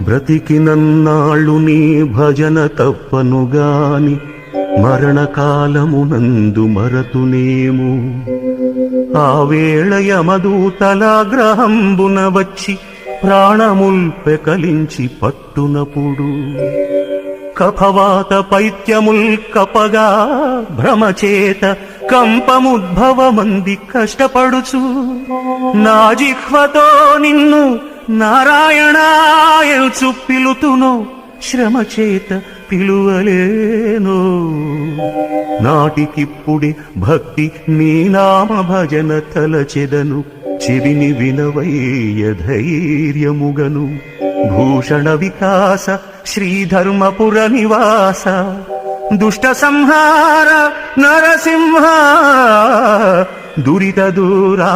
బ్రతికినన్నాళ్ళు నీ భజన తప్పనుగాని మరణకాలమునందు మరతునేము. ఆ వేళ యమదూతలాగ్రహంబున వచ్చి ప్రాణముల్ పెకలించి పట్టునప్పుడు కఫవాత పైత్యముల్ కపగా భ్రమచేత కంపముద్భవమంది కష్టపడుచు నా జిహ్వతో నిన్ను నారాయణాయల్చు పిలుతునో శ్రమచేత పిలువలేనో. నాటికిప్పుడే భక్తి నీ నామ భజన తలచెదను చెవిని వినవయ్య ధైర్యముగను. భూషణ వికాస శ్రీధర్మపుర నివాస దుష్ట సంహార నరసింహ దురిత దూరా.